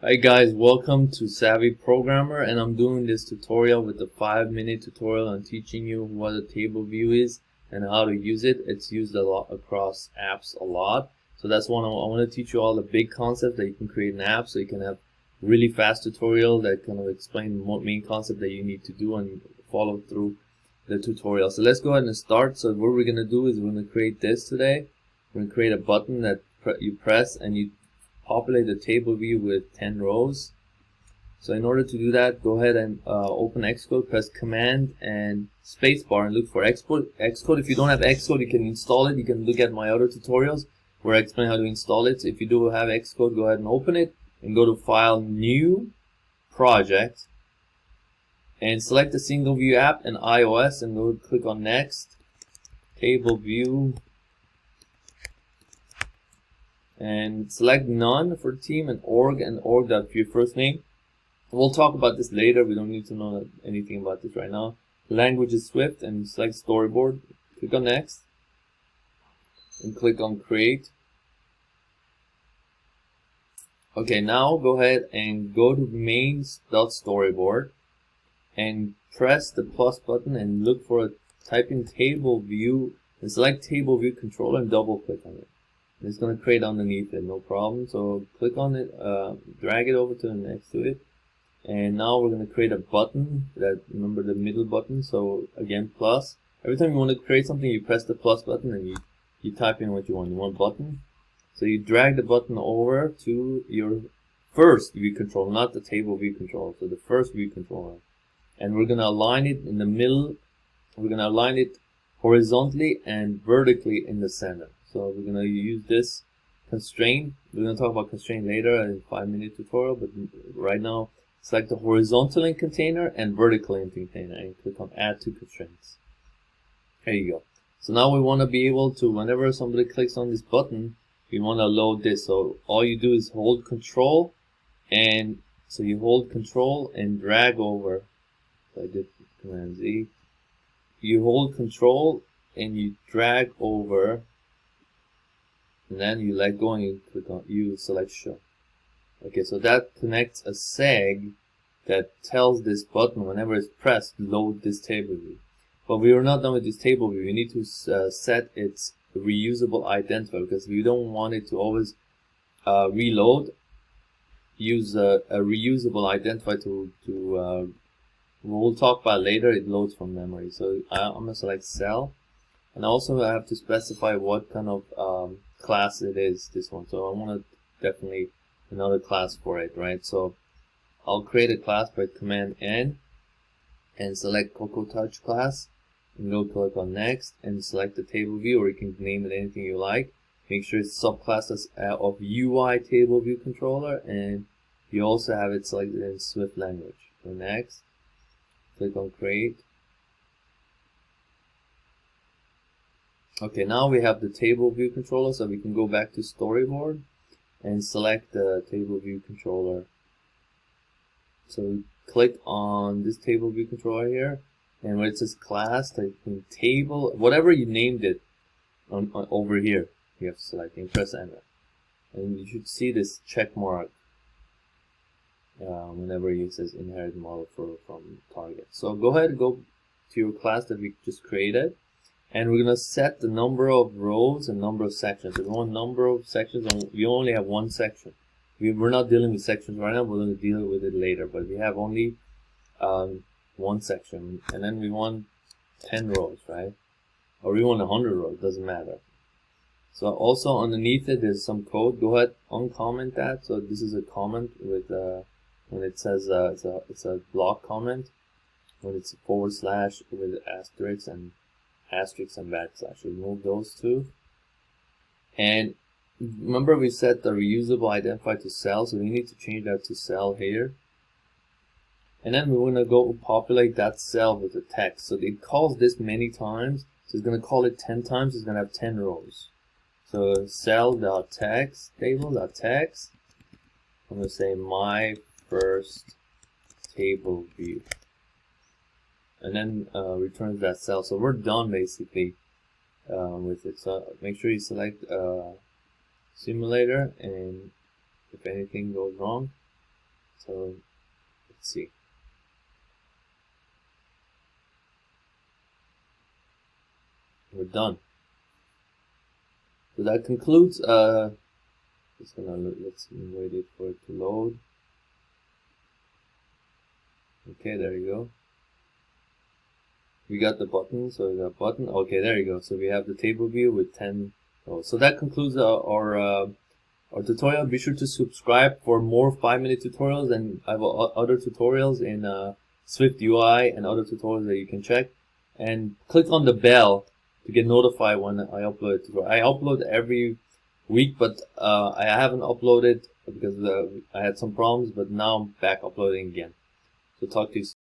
Hi guys, welcome to Savvy Programmer, and I'm doing this tutorial with a 5-minute tutorial on teaching you what a table view is and how to use it. It's used a lot across apps a lot, so that's one I want to teach you all the big concepts that you can create an app, so you can have really fast tutorial that kind of explain the main concept that you need to do and follow through the tutorial. So let's go ahead and start. So what we're going to do is we're going to create this today. We're going to create a button that you press and you populate the table view with 10 rows. So in order to do that, go ahead and open Xcode, press Command and Spacebar and look for Xcode. If you don't have Xcode, you can install it. You can look at my other tutorials where I explain how to install it. So if you do have Xcode, go ahead and open it and go to File, New, Project, and select the single view app and iOS and go click on Next, TableView, and select None for team and org for your first name. We'll talk about this later. We don't need to know anything about this right now. Language is Swift and select Storyboard. Click on Next and click on Create. Okay, now go ahead and go to main.storyboard and press the plus button and look for type in table view and select table view controller and double click on it. It's going to create underneath it, no problem. So click on it, drag it over to the next to it, and now we're going to create a button. That, remember the middle button. So again, plus. Every time you want to create something, you press the plus button and you type in what you want. You want button. So you drag the button over to your first view controller, not the table view controller. So the first view controller, and we're going to align it in the middle. We're going to align it horizontally and vertically in the center. So we're going to use this constraint. We're going to talk about constraint later in a 5-minute tutorial, but right now select the horizontal link container and vertical link container and click on Add to Constraints. There you go. So now we want to be able to, whenever somebody clicks on this button, we want to load this. So all you do is hold Control, and so you hold Control and drag over. So I did Command Z. You hold Control and you drag over, and then you let go and you click on select Show. Okay, so that connects a seg that tells this button whenever it's pressed, load this table view. But we are not done with this table view. You need to set its reusable identifier, because we don't want it to always reload. Use a reusable identifier to we'll talk about later. It loads from memory. So I'm going to select cell, and also I have to specify what kind of class it is, this one. So I want to definitely another class for it, right? So I'll create a class by Command N and select Cocoa Touch class and go click on Next and select the table view, or you can name it anything you like. Make sure it's subclasses of UI table view controller, and you also have it selected in Swift language. So Next, click on Create. Okay, now we have the table view controller, so we can go back to Storyboard and select the table view controller. So click on this table view controller here, and where it says class, type in table, whatever you named it on over here, you have to select and press enter. And you should see this check mark whenever it says inherit model from target. So go ahead and go to your class that we just created. And we're going to set the number of rows and number of sections. If we want number of sections, we only have one section. We're not dealing with sections right now. We're going to deal with it later. But we have only one section. And then we want 10 rows, right? Or we want 100 rows. Doesn't matter. So also underneath it, there's some code. Go ahead, uncomment that. So this is a comment with when it says it's a block comment. When it's / with asterisks and backslash. Remove those two. And remember we set the reusable identifier to cell, so we need to change that to cell here. And then we're going to go populate that cell with the text. So it calls this many times, so it's going to call it 10 times. It's going to have 10 rows. So cell.text, table.text. I'm going to say my first table view, and then returns that cell. So we're done basically with it. So make sure you select simulator, and if anything goes wrong, So let's see. We're done. So that concludes. Let's wait it for it to load. Okay, there you go. We got the button, so we got button. Okay, there you go. So we have the table view with 10 rows. So that concludes our tutorial. Be sure to subscribe for more 5-minute tutorials, and I have other tutorials in Swift UI and other tutorials that you can check. And click on the bell to get notified when I upload a tutorial. I upload every week, but I haven't uploaded because I had some problems, but now I'm back uploading again. So talk to you soon.